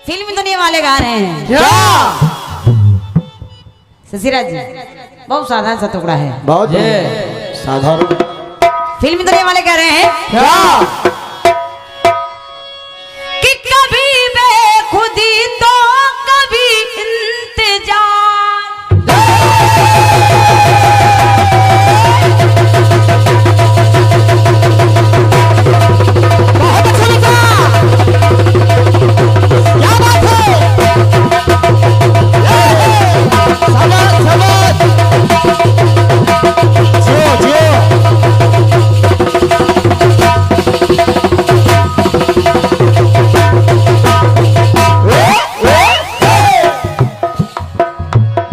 Film दुनिया वाले गा रहे हैं क्या? शशिराज जी बहुत साधारण सा टुकड़ा है, बहुत साधारण। फिल्म दुनिया वाले कह रहे हैं क्या? कि कभी बेखुदी तो कभी इंतजार, बहुत अच्छा लगा। क्या बात है? शाबाश, शाबाश। जियो, जियो।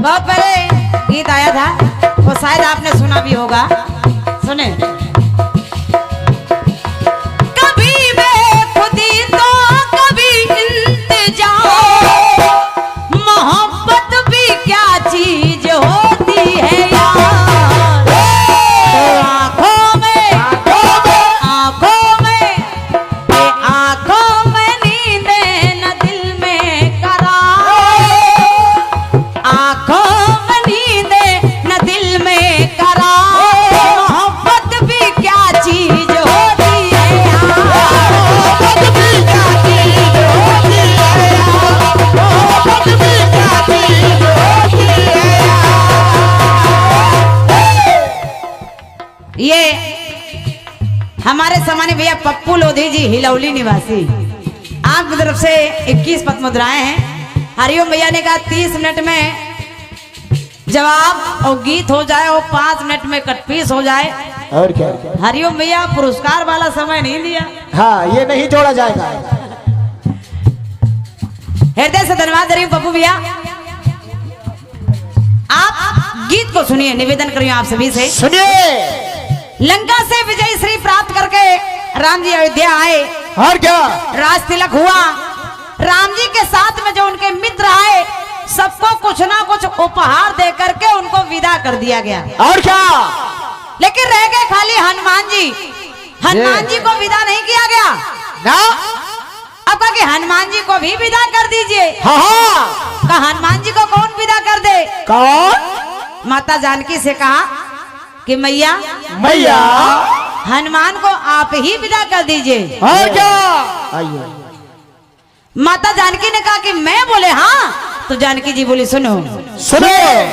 बहुत पहले गीत आया था वो शायद आपने सुना भी होगा, सुने। कभी बेखुदी तो कभी इंतजार, मोहब्बत भी क्या चीज होती है यार, आंखों में ये आंखों में नींद न दिल में करार, आंखों में नींद न दिल में करार, मोहब्बत भी क्या चीज होती है यार, मोहब्बत भी क्या चीज होती है यार, मोहब्बत भी क्या चीज होती है यार। ये हमारे सामान्य भैया पप्पू लोधी जी हिलौली निवासी, आपकी तरफ से 21 पद मुद्राएं हैं। हरिओम भैया ने कहा 30 मिनट में जवाब और गीत हो जाए और 5 मिनट में कटपीस हो जाए। और क्या? हरिओम भैया पुरस्कार वाला समय नहीं दिया, हाँ, ये नहीं जोड़ा जाएगा। हृदय से धन्यवाद दे रही हूं पप्पू भैया। आप गीत को सुनिए, निवेदन करिए आप सभी से। सुनिए। लंका से विजय श्री प्राप्त करके राम जी अयोध्या आए, और क्या? राज तिलक हुआ। राम जी के साथ में जो उनके मित्र आए सबको कुछ ना कुछ उपहार दे करके उनको विदा कर दिया गया, और क्या? लेकिन रह गए खाली हनुमान जी। हनुमान जी को विदा नहीं किया गया ना? अब कहा कि हनुमान जी को भी विदा कर दीजिए। हाँ हाँ। कहा हनुमान जी को कौन विदा कर दे? कौन? माता जानकी से कहा कि मैया मैया। हनुमान को आप ही विदा कर दीजिए। और क्या? आइए। माता जानकी ने कहा कि मैं बोले हाँ, तो जानकी जी बोली सुनो सुनिए।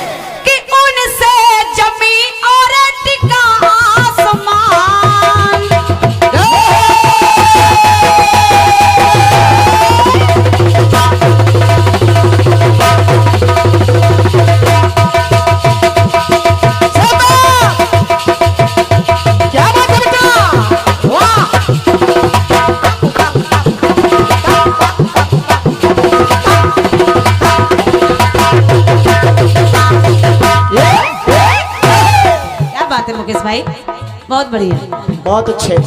कि उनसे जमी और टिका आसमान, क्या बात है बेटा? वाह। क्या बात है मुकेश भाई, बहुत बढ़िया। बहुत अच्छे।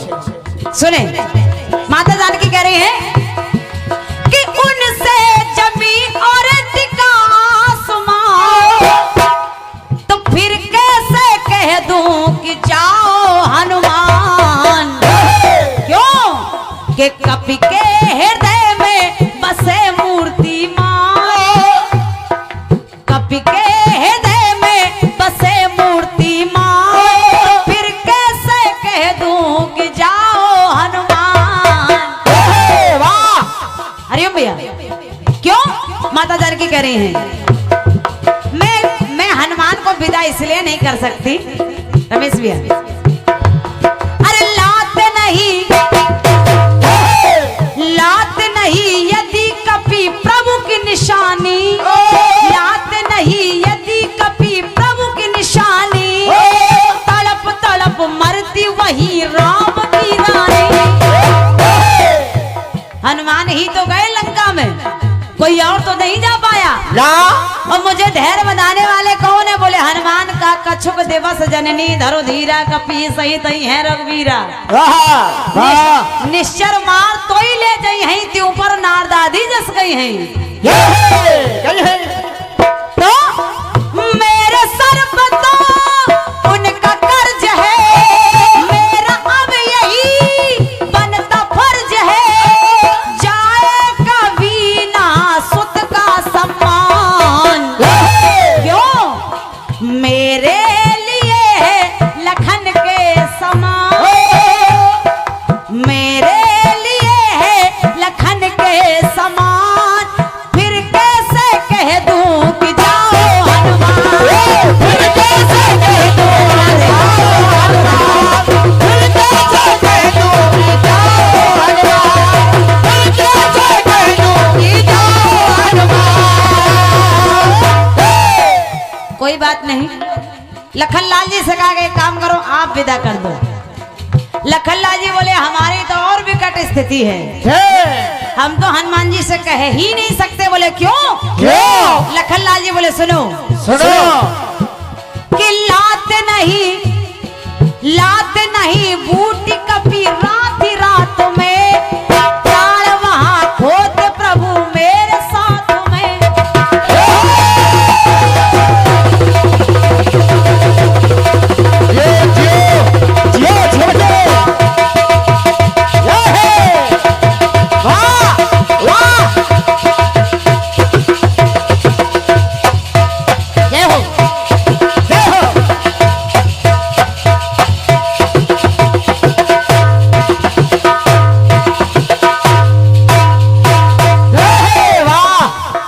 सुने, माता जानकी कह रही है कि उनसे जमी और टिका आसमान, तो फिर कैसे कह दूं कि जाओ हनुमान, क्यों कि कपि के हृदय में बसे मूर्तिमान, कपि के हृदय में बसे मूर्तिमान, फिर कैसे कह दूं कि जाओ हनुमान। वाह। हरिओम भैया, क्यों माता जानकी कह रही हैं मैं हनुमान को विदा इसलिए नहीं कर सकती रमेश भैया, अरे लात नहीं यदि कपि प्रभु की निशानी, लात नहीं यदि कपि प्रभु की निशानी, तड़प तड़प मरती वही राम की रानी। हनुमान ही तो गए लंका में, कोई और तो नहीं जा पाया ना? और मुझे धैर्य बनाने वाले कौन है? बोले हनुमान का कछुक दिवस जननी धरो धीरा, कपि सही तई है रघुवीरा। वाह वाह। निश्चर मार तो ही ले गई है, त्यों पर नारदादी जस गई है। गई है। तो मेरे सर पर तो उनका कर्ज है, मेरा अब यही बनता फर्ज है, जाए कभी ना लखनलाल जी से कहा कि एक काम करो आप विदा कर दो। लखनलाल जी बोले हमारी तो और विकट स्थिति है, हम तो हनुमान जी से कह ही नहीं सकते। बोले क्यों? क्यों? लखनलाल जी बोले सुनो कि लात नहीं बूटी कपी रात में प्राण वहां खोते प्रभु मेरे साथ में।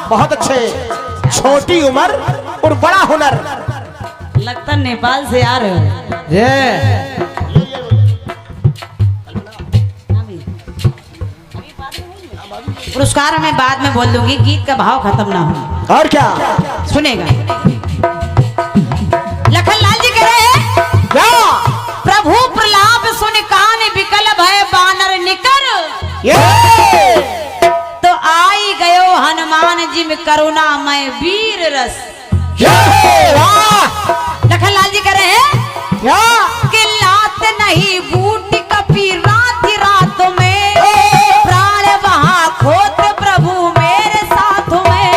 बहुत अच्छे, छोटी उम्र और बड़ा हुनर। लगता नेपाल से आ रहे हो। पुरस्कार मैं बाद में बोल दूंगी, गीत का भाव खत्म ना हो। और क्या सुनेगा? लखनलाल जी कह रहे हैं क्या? प्रभु प्रलाप सुन कान विकल भय बानर निकर, तो आई गयो हनुमान जी में करुणा मैं वीर रस। लखनलाल जी कह रहे हैं क्या? कि लात नहीं बूटी कपी रात में प्राण वहां खोत प्रभु मेरे साथ में।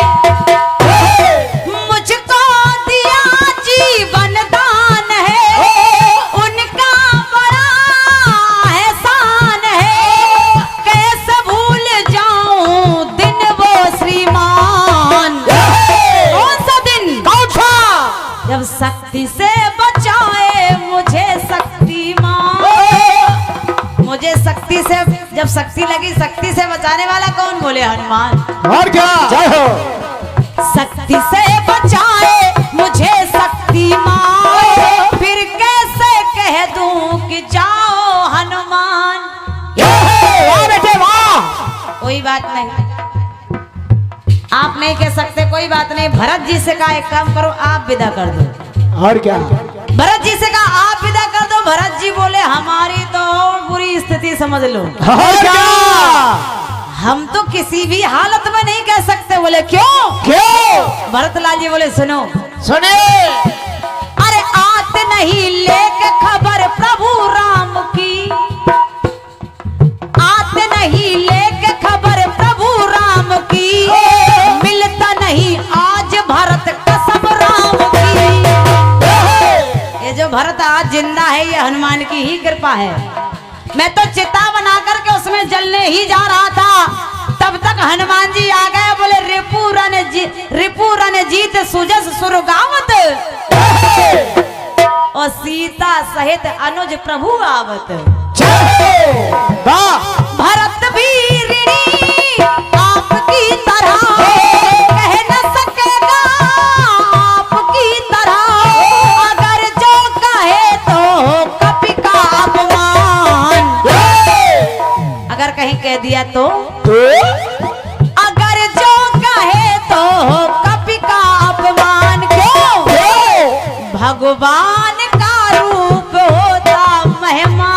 मुझको दिया जीवन दान है, उनका बड़ा एहसान है, कैसे भूल जाऊं दिन वो श्रीमान। कौन सा दिन? कौन सा? जब शक्ति से बचाए मुझे शक्तिमान। मुझे शक्ति से, जब शक्ति लगी शक्ति से बचाने वाला कौन? बोले हनुमान। और क्या? जय हो। शक्ति से बचाए मुझे शक्तिमान, फिर कैसे कह दूं कि जाओ हनुमान। वाह बेटे वाह। कोई बात नहीं, आप नहीं कह सकते, कोई बात नहीं। भरत जी से कहा एक काम करो आप विदा कर दो। और क्या? भरत जी से कहा आप विदा कर दो। भरत जी बोले हमारी तो और बुरी स्थिति समझ लो। और क्या? हम तो किसी भी हालत में नहीं कह सकते। बोले क्यों? क्यों? भरतलाल जी बोले सुनो, सुने। अरे आते नहीं लेके खबर प्रभु राम की, आते नहीं लेके खबर प्रभु राम की, मिलता नहीं आज भरत कसम राम की। ये जो भरत आज जिंदा है ये हनुमान की ही कृपा है। मैं तो चिता बना करके उसमें जलने ही जा रहा था, तब तक हनुमान जी आ गए। बोले रिपुरन जीत सुजस सुरगावत, और सीता सहित अनुज प्रभु आवत। भरत भी ऋणी आपकी तरह, कह न सकेगा आपकी तरह, अगर जो कहे तो कपि का अपमान। अगर कहीं कह दिया तो अगर जो कहे तो कपि का अपमान। क्यों? भगवान का रूप होता मेहमान,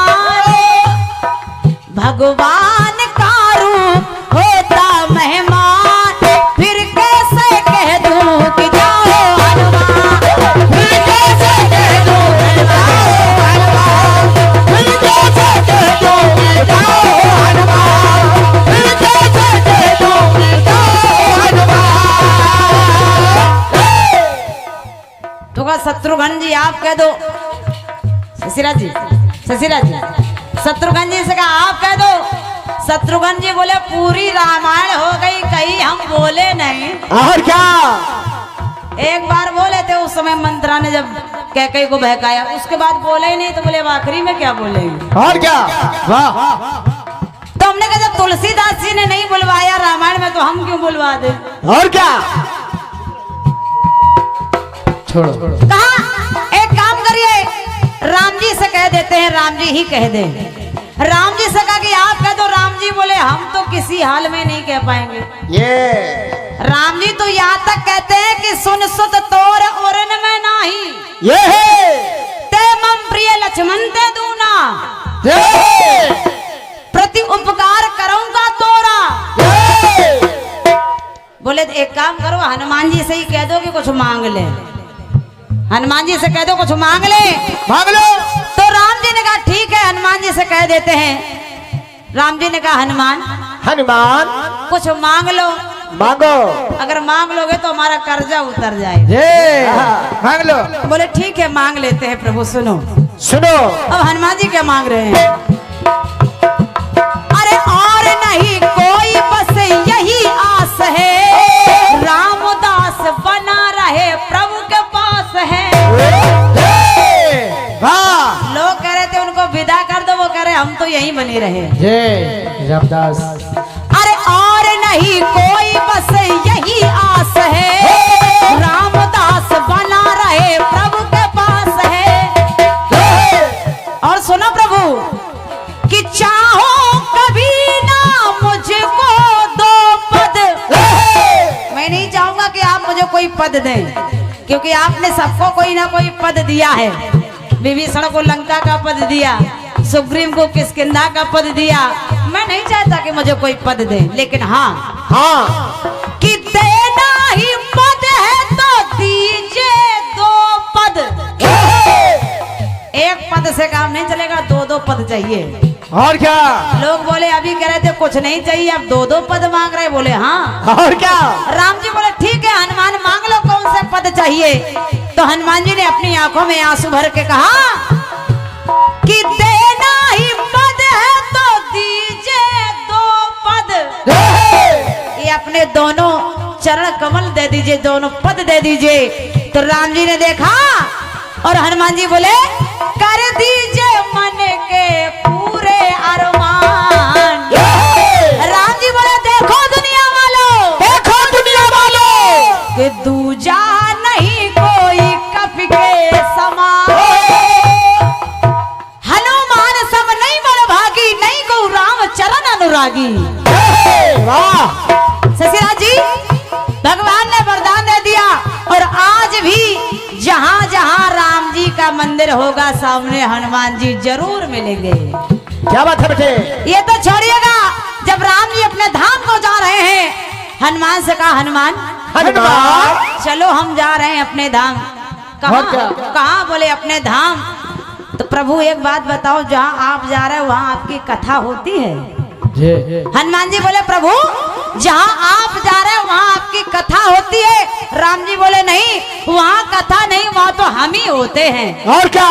भगवान का रूप होता मेहमान, फिर कैसे कह दूं कि जाओ हनुमान, फिर कैसे कह दूं कि जाओ हनुमान, फिर कैसे कह दूं कि जाओ हनुमान, फिर कैसे कह दूं कि जाओ हनुमान। तो का शत्रुघ्न जी आप कह दो, शशिराज जी, शत्रुघ्न जी से कहा आप कह दो। शत्रुघ्न जी बोले पूरी रामायण हो गई, कहीं हम बोले नहीं। और क्या? एक बार बोले थे उस समय मंत्रा ने जब कैकेयी को बहकाया, उसके बाद बोले ही नहीं, तो बोले आखिरी में क्या बोलेंगे। और क्या? वाह। तो हमने कहा जब तुलसीदास जी ने नहीं बुलवाया रामायण में तो हम क्यों बुलवा दे। और क्या? छोड़ो। कहा एक काम करिए, राम जी से कह देते हैं, राम जी ही कह दे। राम जी से कहा कि आप कह दो। राम जी बोले हम तो किसी हाल में नहीं कह पाएंगे। ये राम जी तो यहाँ तक कहते हैं कि सुन सुत तोर ओरन में नाही, ये है ते मम प्रिय लक्ष्मण ते दूना, ये है प्रति उपकार करूंगा तोरा। बोले तो एक काम करो, हनुमान जी से ही कह दो कि कुछ मांग ले, हनुमान जी से कह दो कुछ मांग ले। मांग लो। तो राम जी ने कहा ठीक है, हनुमान जी से कह देते हैं। राम जी ने कहा हनुमान हनुमान कुछ मांग लो, मांगो। अगर मांग लोगे तो हमारा कर्जा उतर जाएगा। ये मांग लो। बोले ठीक है मांग लेते हैं प्रभु। सुनो सुनो। अब हनुमान जी क्या मांग रहे हैं। अरे और नहीं कोई बस यही आस है, रामदास बना रहे प्रभु के पास है। वाह। लोग कह रहे थे उनको विदा कर दो, वो कह रहे हम तो यहीं बने रहे। जय रामदास। अरे और नहीं कोई बस यही आस है, रामदास बना रहे प्रभु के पास है। और सुनो प्रभु कि चाहो कभी ना मुझको दो पद, मैं नहीं चाहूंगा कि आप मुझे कोई पद दें, क्योंकि आपने सबको कोई ना कोई पद दिया है। विभीषण को लंका का पद दिया, सुग्रीव को किष्किंधा का पद दिया। मैं नहीं चाहता कि मुझे कोई पद दे, लेकिन हाँ कि देना ही पद है तो दीजिए दो पद। एक पद से काम नहीं चलेगा, दो दो पद चाहिए। और क्या। लोग बोले अभी कह रहे थे कुछ नहीं चाहिए, अब दो दो पद मांग रहे। बोले हाँ। और क्या। राम जी बोले ठीक है हनुमान मांग लो कौन से पद चाहिए। तो हनुमान जी ने अपनी आंखों में आंसू भर के कहा कि देना ही पद है तो दीजिए दो पद। ये अपने दोनों चरण कमल दे दीजिए, दोनों पद दे दीजिए। तो राम जी ने देखा और हनुमान जी बोले कर दीजिए मन के पूरे अरमान। राम जी बोले देखो दुनिया वालों, देखो दुनिया वालों, कि दूजा नहीं कोई कपि के समान। हनुमान सब नहीं बड़ भागी, नहीं को राम चरण अनुरागी। वाह। शशिराज जी भगवान ने वरदान दे दिया, और आज भी जहाँ जहाँ राम जी का मंदिर होगा सामने हनुमान जी जरूर मिलेंगे। क्या बात है बेटे। ये तो छोड़िएगा, जब राम जी अपने धाम को जा रहे हैं, हनुमान से कहा हनुमान हनुमान चलो हम जा रहे हैं अपने धाम। और क्या? कहाँ बोले अपने धाम। तो प्रभु एक बात बताओ, जहाँ आप जा रहे हो वहाँ आपकी कथा होती है। हनुमान जी बोले प्रभु जहाँ आप जा रहे हो वहाँ आपकी कथा होती है। राम जी बोले नहीं, वहाँ कथा नहीं, वहाँ तो हम ही होते हैं। और क्या।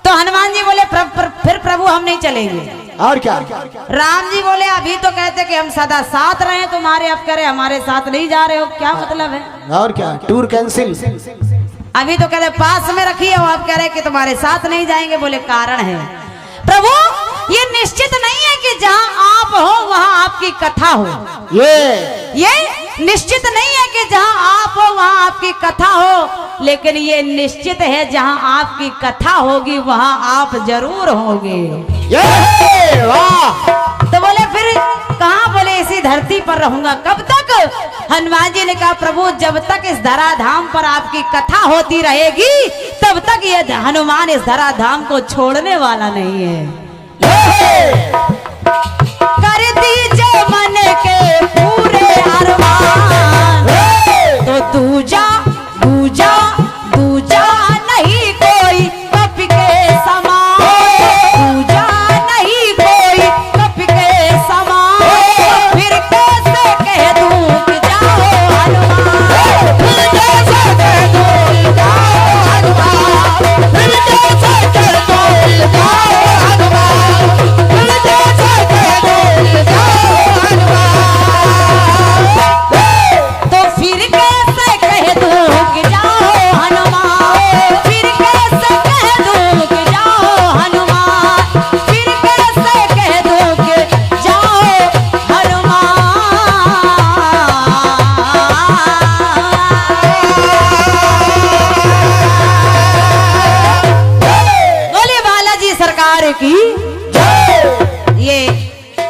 तो हनुमान जी बोले फिर प्रभु हम नहीं चलेंगे। और क्या। राम जी बोले अभी तो कहते कि हम सदा साथ रहे तुम्हारे, अब करे हमारे साथ नहीं जा रहे हो, क्या मतलब है। और क्या। Tour cancel. अभी तो कहते पास में रखिए, और आप कह रहे कि तुम्हारे साथ नहीं जाएंगे। बोले कारण है प्रभु ये निश्चित नहीं है कि जहाँ आप हो वहाँ आपकी कथा हो। ये निश्चित नहीं है कि जहाँ आप हो वहाँ आपकी कथा हो, लेकिन ये निश्चित है जहाँ आपकी कथा होगी वहाँ आप जरूर होंगे। वाह। तो बोले फिर कहाँ। बोले इसी धरती पर रहूंगा। कब तक। हनुमान जी ने कहा प्रभु जब तक इस धराधाम पर आपकी कथा होती रहेगी तब तक ये हनुमान इस धराधाम को छोड़ने वाला नहीं है। कर दीजिए मन के पूरे अरमान, तो दूजा दूजा दूजा नहीं कोई कपि के समान। दूजा नहीं कोई कपि के समान। फिर कैसे कह दूं कि जाओ हनुमान। फिर कैसे कह दूं कि जाओ हनुमान। फिर कैसे कह दूं कि जाओ हनुमान। फिर कैसे कह दूं कि जाओ हनुमान। तो फिर कैसे कह दूं कि जाओ हनुमान। फिर कैसे कह दूं कि जाओ हनुमान। फिर कैसे कह दूं कि जाओ हनुमान। बोले बालाजी सरकार की। ये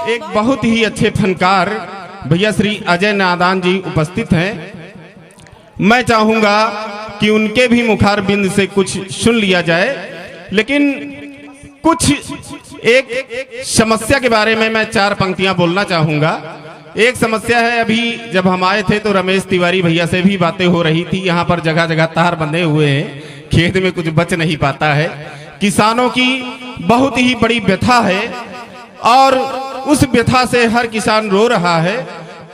एक बहुत ही अच्छे फनकार भैया श्री अजय नादान जी उपस्थित हैं। मैं चाहूंगा कि उनके भी मुखारबिंद से कुछ सुन लिया जाए, लेकिन कुछ एक समस्या के बारे में मैं 4 पंक्तियां बोलना चाहूंगा। एक समस्या है, अभी जब हम आए थे तो रमेश तिवारी भैया से भी बातें हो रही थी, यहाँ पर जगह जगह तार बंधे हुए हैं, खेत में कुछ बच नहीं पाता है। किसानों की बहुत ही बड़ी व्यथा है और उस व्यथा से हर किसान रो रहा है।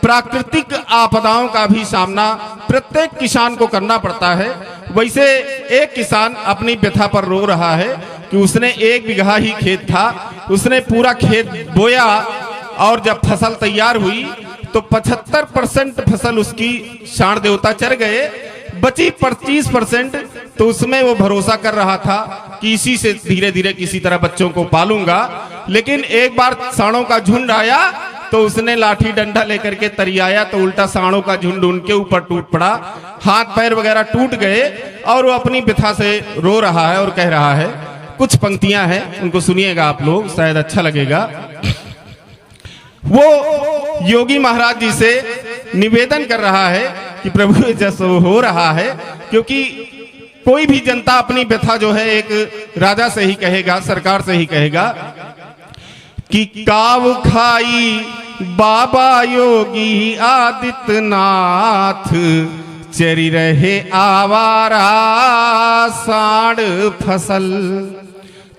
प्राकृतिक आपदाओं का भी सामना प्रत्येक किसान को करना पड़ता है। वैसे एक किसान अपनी व्यथा पर रो रहा है कि उसने 1 बीघा ही खेत था, उसने पूरा खेत बोया और जब फसल तैयार हुई तो 75% फसल उसकी सांड देवता चर गए, बची 25% तो उसमें वो भरोसा कर रहा था कि इसी से धीरे धीरे किसी तरह बच्चों को पालूंगा। लेकिन एक बार सांडों का झुंड आया तो उसने लाठी डंडा लेकर के तरियाया तो उल्टा सांडों का झुंड उनके ऊपर टूट पड़ा, हाथ पैर वगैरह टूट गए और वो अपनी व्यथा से रो रहा है और कह रहा है। कुछ पंक्तियां हैं, उनको सुनिएगा आप लोग, शायद अच्छा लगेगा। वो योगी महाराज जी से निवेदन कर रहा है कि प्रभु जैसा हो रहा है, क्योंकि कोई भी जनता अपनी व्यथा जो है एक राजा से ही कहेगा, सरकार से ही कहेगा कि काव खाई बाबा योगी आदित्यनाथ, चरी रहे आवारा सांड फसल।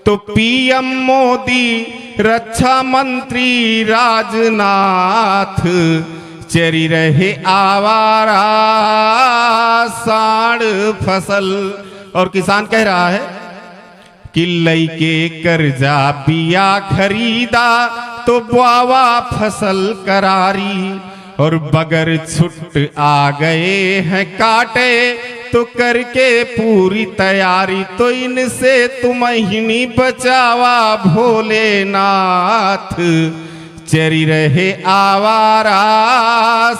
तो पीएम मोदी रक्षा मंत्री राजनाथ, चरी रहे आवारा सांड फसल। और किसान कह रहा है कि लइके कर्जा बिया खरीदा तो बुआवा फसल करारी, और बगर छुट आ गए हैं काटे तो करके पूरी तैयारी। तो इनसे तुम ही बचावा भोलेनाथ, चरी रहे आवारा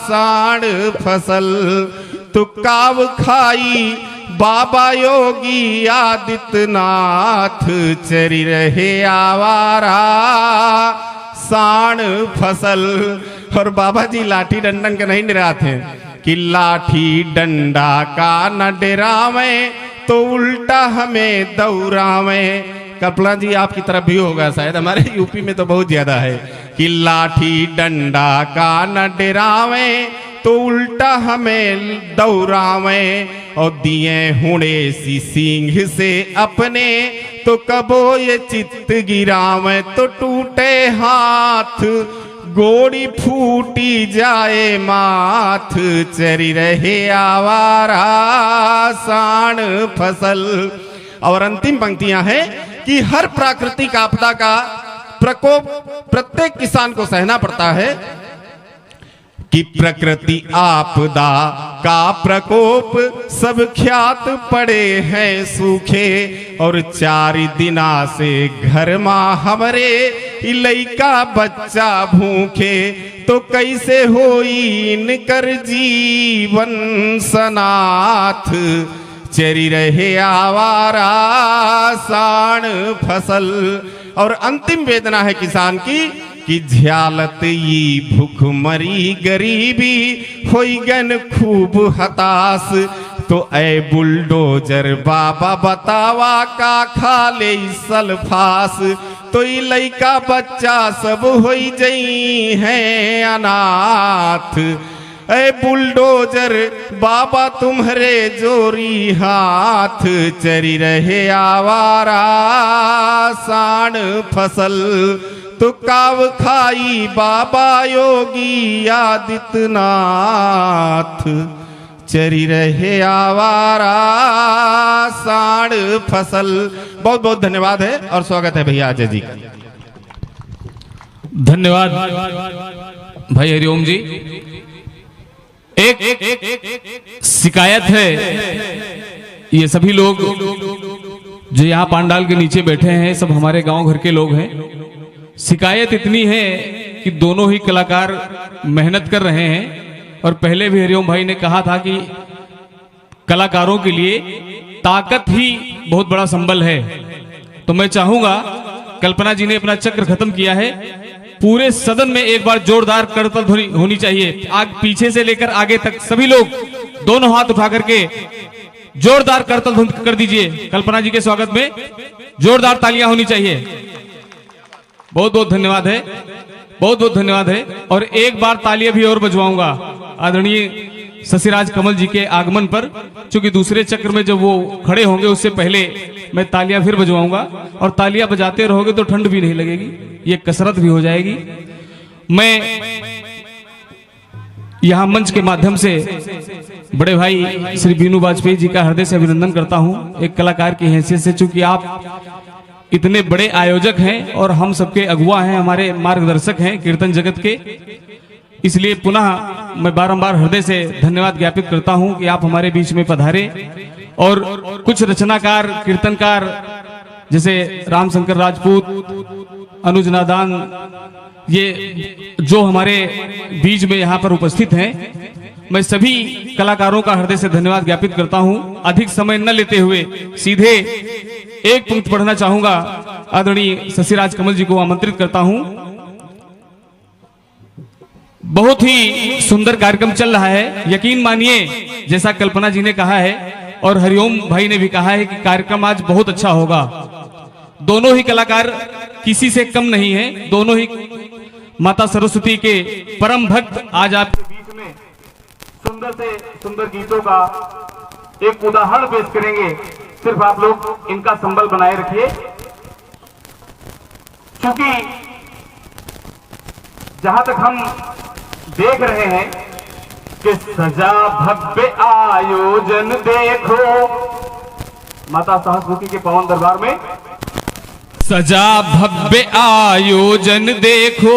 सांड फसल। तो काव खाई बाबा योगी आदित्यनाथ, चरी रहे आवारा सांड फसल। और बाबा जी लाठी डंडन के नहीं डराते हैं कि लाठी डंडा का न डरावे तो उल्टा हमें दौड़ावे। कल्पना जी आपकी तरफ भी होगा शायद, हमारे यूपी में तो बहुत ज्यादा है कि लाठी डंडा का न डरावे तो उल्टा हमें दौड़ावे। और दिए हुणे सी सींग से अपने तो कबो ये चित्त गिरावे। तो टूटे हाथ गोड़ी फूटी जाए माथ, चरी रहे आवारा सांड फसल। और अंतिम पंक्तियां हैं कि हर प्राकृतिक आपदा का प्रकोप प्रत्येक किसान को सहना पड़ता है, कि प्रकृति आपदा का प्रकोप सब ख्यात पड़े हैं सूखे। और 4 दिना से घर माँ हमरे लइका बच्चा भूखे। तो कैसे होई इनकर जीवन सनाथ, चरी रहे आवारा सांड फसल। और अंतिम वेदना है किसान की कि झ्यालत ई भूख मरी गरीबी होई गन खूब हताश। तो ऐ बुलडोजर बाबा बतावा का खा ले सल्फास। तो ई लइका बच्चा सब होई जई हैं अनाथ। ऐ बुलडोजर बाबा तुम्हारे जोरी हाथ, चरी रहे आवारा सांड फसल। तो काव खाई बाबा योगी आदित्यनाथ, चरी रहे आवारा सांड फसल। बहुत बहुत धन्यवाद है और स्वागत है भैया अजय जी का। धन्यवाद भाई हरिओम जी। एक शिकायत है, ये सभी लोग जो यहाँ पांडाल के नीचे बैठे हैं सब हमारे गांव घर के लोग हैं। शिकायत इतनी है कि दोनों ही कलाकार मेहनत कर रहे हैं और पहले भी हरिओम भाई ने कहा था कि कलाकारों के लिए ताकत ही बहुत बड़ा संबल है। तो मैं चाहूंगा, कल्पना जी ने अपना चक्र खत्म किया है, पूरे सदन में एक बार जोरदार करतल ध्वनि होनी चाहिए। आग पीछे से लेकर आगे तक सभी लोग दोनों हाथ उठा करके जोरदार करतल ध्वनि कर दीजिए। कल्पना जी के स्वागत में जोरदार तालियां होनी चाहिए। बहुत बहुत धन्यवाद है, बहुत बहुत धन्यवाद है। और एक बार तालियां भी और बजवाऊंगा आदरणीय शशिराज कमल जी के आगमन पर, क्योंकि दूसरे चक्र में जब वो खड़े होंगे उससे पहले मैं तालियां फिर बजवाऊंगा। और तालियां बजाते रहोगे तो ठंड भी नहीं लगेगी, ये कसरत भी हो जाएगी। मैं यहां मंच के माध्यम से बड़े भाई श्री बीनू वाजपेयी जी का हृदय से अभिनंदन करता हूं, एक कलाकार की हैसियत से, चूंकि आप इतने बड़े आयोजक हैं और हम सबके अगुआ हैं, हमारे मार्गदर्शक हैं कीर्तन जगत के। इसलिए पुनः मैं बारंबार हृदय से धन्यवाद ज्ञापित करता हूं कि आप हमारे बीच में पधारे। और कुछ रचनाकार कीर्तनकार जैसे रामशंकर राजपूत, अनुज नादान, ये जो हमारे बीच में यहाँ पर उपस्थित हैं, मैं सभी कलाकारों का हृदय से धन्यवाद ज्ञापित करता हूं। अधिक समय न लेते हुए सीधे एक पंक्ति पढ़ना चाहूंगा। आदरणीय शशिराज कमल जी को आमंत्रित करता हूं। बहुत ही सुंदर कार्यक्रम चल रहा है, यकीन मानिए, जैसा कल्पना जी ने कहा है और हरिओम भाई ने भी कहा है कि कार्यक्रम आज बहुत अच्छा होगा। दोनों ही कलाकार किसी से कम नहीं है, दोनों ही माता सरस्वती के परम भक्त आज आपके बीच में सुंदर से सुंदर गीतों का एक उदाहरण पेश करेंगे। सिर्फ आप लोग इनका संबल बनाए रखिए, क्योंकि जहां तक हम देख रहे हैं कि सजा भव्य आयोजन देखो, माता सहस्रमुखी के पावन दरबार में सजा भव्य आयोजन देखो,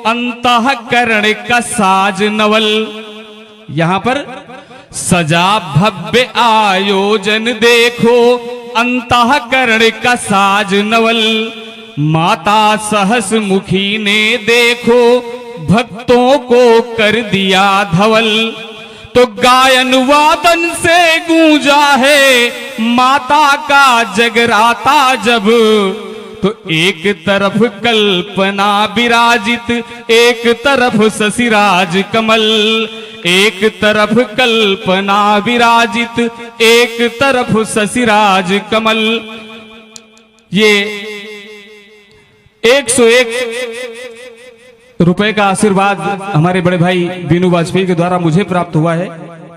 अंतःकरण का साज नवल। यहां पर सजा भव्य आयोजन देखो, अंतःकरण का साज नवल। माता सहस्रमुखी ने देखो भक्तों को कर दिया धवल। तो गायन वादन से गूंजा है माता का जगराता जब, तो एक तरफ कल्पना विराजित, एक तरफ शशिराज कमल। एक तरफ कल्पना विराजित, एक तरफ शशिराज कमल। ये 101 रुपए का आशीर्वाद हमारे बड़े भाई बीनू वाजपेयी के द्वारा मुझे प्राप्त हुआ है।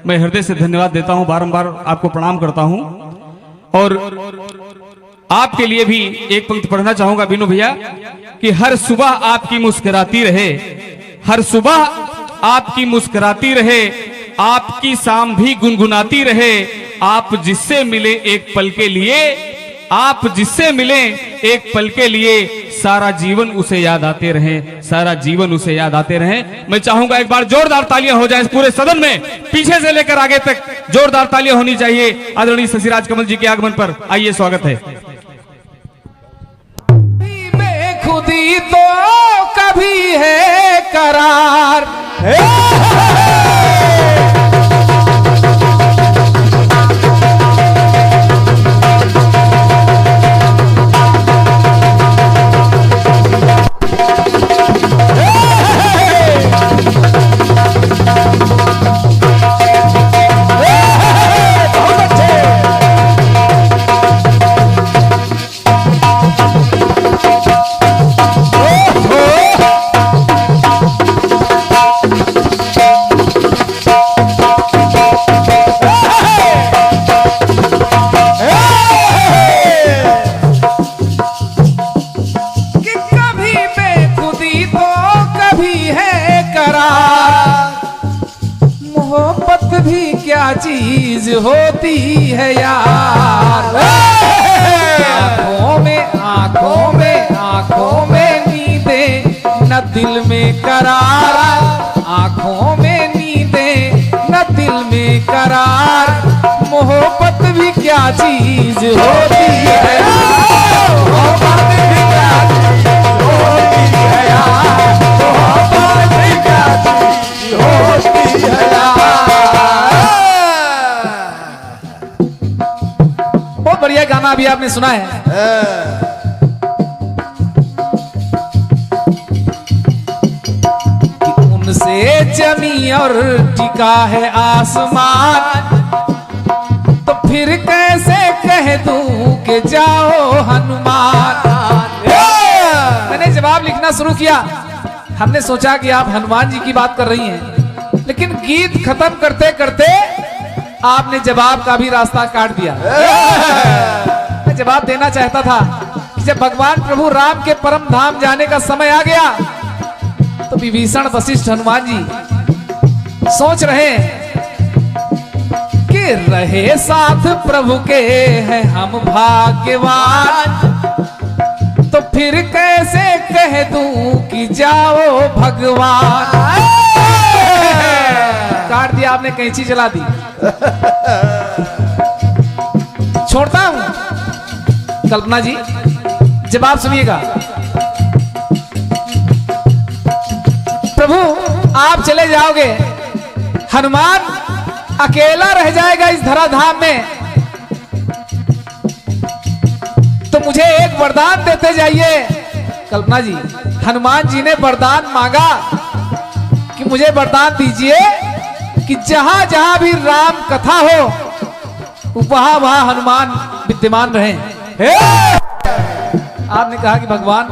मैं हृदय से धन्यवाद देता हूं, बारंबार आपको प्रणाम करता हूं। और आपके लिए भी एक पंक्ति पढ़ना चाहूंगा बीनू भैया, कि हर सुबह आपकी मुस्कुराती रहे, हर सुबह आपकी मुस्कुराती रहे, आपकी शाम भी गुनगुनाती रहे। आप जिससे मिले एक पल के लिए, आप जिससे मिले एक पल के लिए, सारा जीवन उसे याद आते रहे, सारा जीवन उसे याद आते रहे। मैं चाहूंगा एक बार जोरदार तालियां हो जाएं पूरे सदन में, पीछे से लेकर आगे तक जोरदार तालियां होनी चाहिए आदरणीय शशिराज कमल जी के आगमन पर। आइए, स्वागत है। खुदी तो कभी है करार, चीज होती है यार। आंखों में नींदें न दिल में करार, आंखों में नींदें न दिल में करार। मोहब्बत भी क्या चीज होती है यार, मोहब्बत भी क्या चीज होती है यार, मोहब्बत भी क्या चीज होती है यार। बढ़िया गाना अभी आपने सुना है। से जमी और टिका है आसमान, तो फिर कैसे कह दूं कि जाओ हनुमान। मैंने जवाब लिखना शुरू किया। हमने सोचा कि आप हनुमान जी की बात कर रही हैं, लेकिन गीत खत्म करते करते आपने जवाब का भी रास्ता काट दिया। मैं जवाब देना चाहता था कि जब भगवान प्रभु राम के परम धाम जाने का समय आ गया, तो विभीषण वशिष्ठ हनुमान जी सोच रहे कि रहे साथ प्रभु के हैं हम भाग्यवान, तो फिर कैसे कह दूं कि जाओ भगवान। काट दिया आपने, कैंची चला दी। छोड़ता हूं। कल्पना जी जवाब सुनिएगा। प्रभु आप चले जाओगे, हनुमान अकेला रह जाएगा इस धराधाम में, तो मुझे एक वरदान देते जाइए। कल्पना जी, हनुमान जी ने वरदान मांगा कि मुझे वरदान दीजिए कि जहां जहां भी राम कथा हो वहां वहां हनुमान विद्यमान रहे। आपने कहा कि भगवान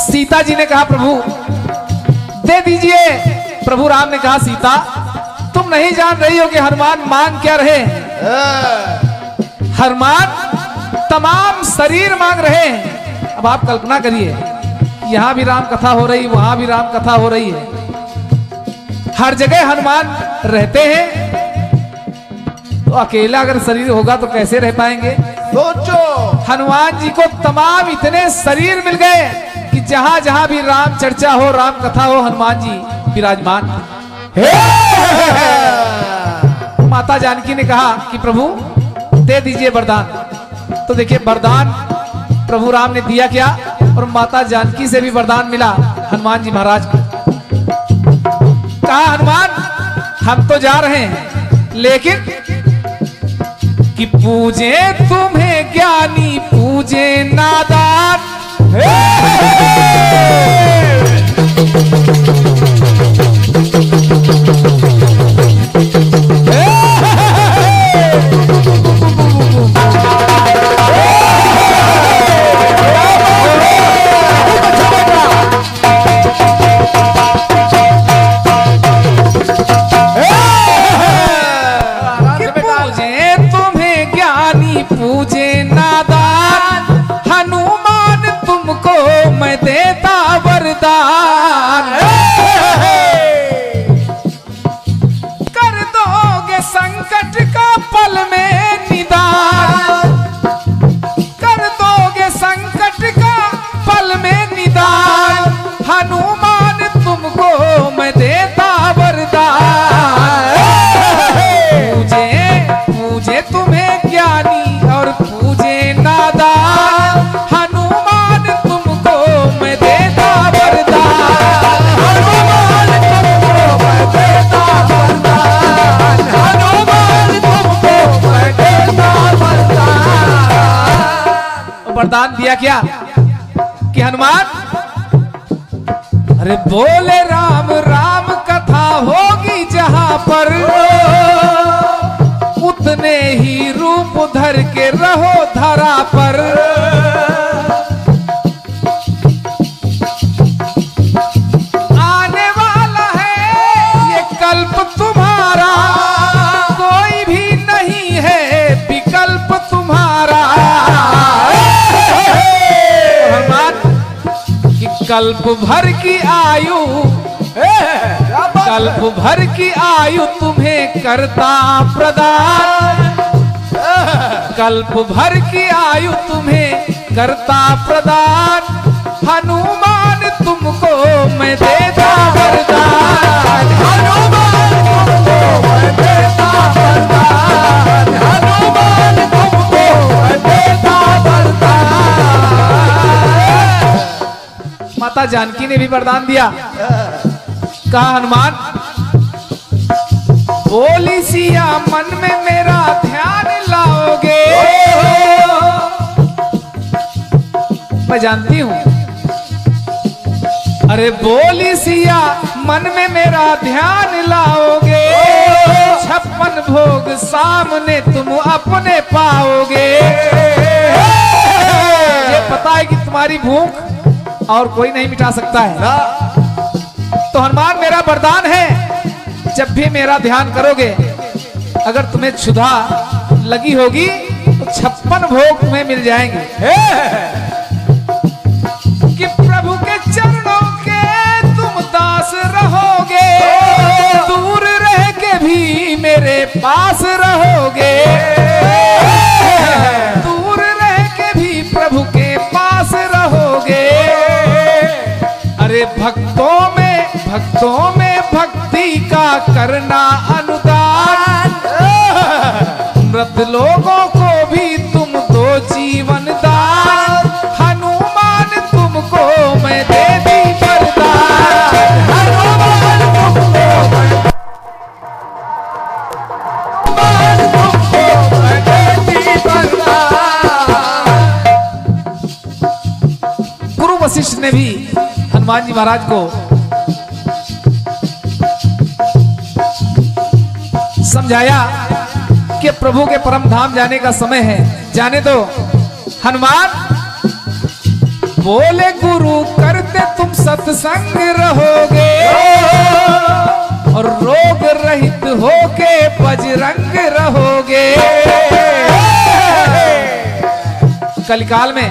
सीता जी ने कहा प्रभु दे दीजिए। प्रभु राम ने कहा सीता तुम नहीं जान रही हो कि हनुमान मांग क्या रहे। हनुमान तमाम शरीर मांग रहे हैं। अब आप कल्पना करिए, यहां भी राम कथा हो रही, वहां भी राम कथा हो रही है, हर जगह हनुमान रहते हैं, तो अकेला अगर शरीर होगा तो कैसे रह पाएंगे। सोचो, हनुमान जी को तमाम इतने शरीर मिल गए कि जहां जहां भी राम चर्चा हो, राम कथा हो, हनुमान जी विराजमान। माता जानकी ने कहा कि प्रभु दे दीजिए वरदान। तो देखिए वरदान प्रभु राम ने दिया क्या, और माता जानकी से भी वरदान मिला हनुमान जी महाराज को। कहा हनुमान हम तो जा रहे हैं, लेकिन कि पूजे तुम्हें ज्ञानी पूजे नादान। पूजे नादान, हनुमान तुमको मैं देता वरदान। कर दोगे संकट का पल में निदान, कर दोगे संकट का पल में निदान, हनुमान तुमको मैं देता वरदान। पूजे पूजे तुम्हें ज्ञानी और पूजे नादान, हनुमान तुमको मैं देता वरदान। हनुमान तुमको मैं देता वरदान, हनुमान तुमको मैं देता वरदान। वरदान दिया क्या कि हनुमान अरे बोले राम राम कथा होगी जहां पर, उतने ही रूप धर के रहो धरा पर। आने वाला है ये कल्प तुम्हारा, कोई भी नहीं है विकल्प तुम्हारा। कि कल्प भर की आयु, कल्प भर की आयु तुम्हें करता प्रदान, कल्प भर की आयु तुम्हें करता प्रदान, हनुमान तुमको मैं देता वरदान। हनुमान तुमको मैं देता वरदान, हनुमान तुमको मैं देता वरदान। माता जानकी ने भी वरदान दिया। कहा हनुमान बोली सिया मन में मेरा ध्यान लाओगे। मैं जानती हूं अरे बोली सिया मन में मेरा ध्यान लाओगे, 56 भोग सामने तुम अपने पाओगे। ये पता है कि तुम्हारी भूख और कोई नहीं मिटा सकता है। तो हनुमान मेरा वरदान है, जब भी मेरा ध्यान करोगे, अगर तुम्हें क्षुधा लगी होगी तो 56 भोग तुम्हें मिल जाएंगे। कि प्रभु के चरणों के तुम दास रहोगे, दूर रह के भी मेरे पास रहोगे, दूर रह के भी प्रभु के पास रहोगे। अरे भक्तों में भक्ति का करना अनुदान, मृत लोगों को भी तुम दो जीवन दान, हनुमान तुमको मैं दे दी वरदान, हनुमान तुमको मैं दे दी वरदान। गुरु वशिष्ठ ने भी हनुमान जी महाराज को समझाया कि प्रभु के परम धाम जाने का समय है, जाने दो। हनुमान बोले गुरु करते तुम सत्संग रहोगे, और रोग रहित होके बजरंग रहोगे। कलिकाल में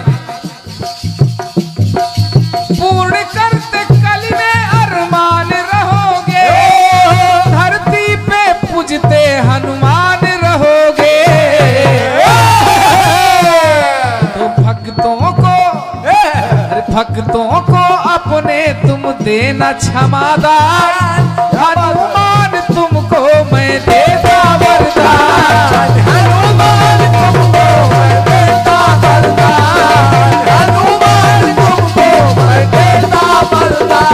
पूर्ण करते कली में अरमान रहोगे, धरती पे पूजते हनुमान रहोगे। तो भक्तों को अपने तुम देना क्षमादान, हनुमान तुमको मैं देता वरदान, हनुमान तुमको मैं देता वरदान, हनुमान तुमको मैं देता वरदान।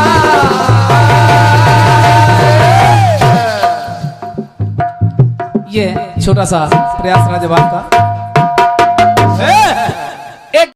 ये छोटा सा प्रयास रहा जवाब का।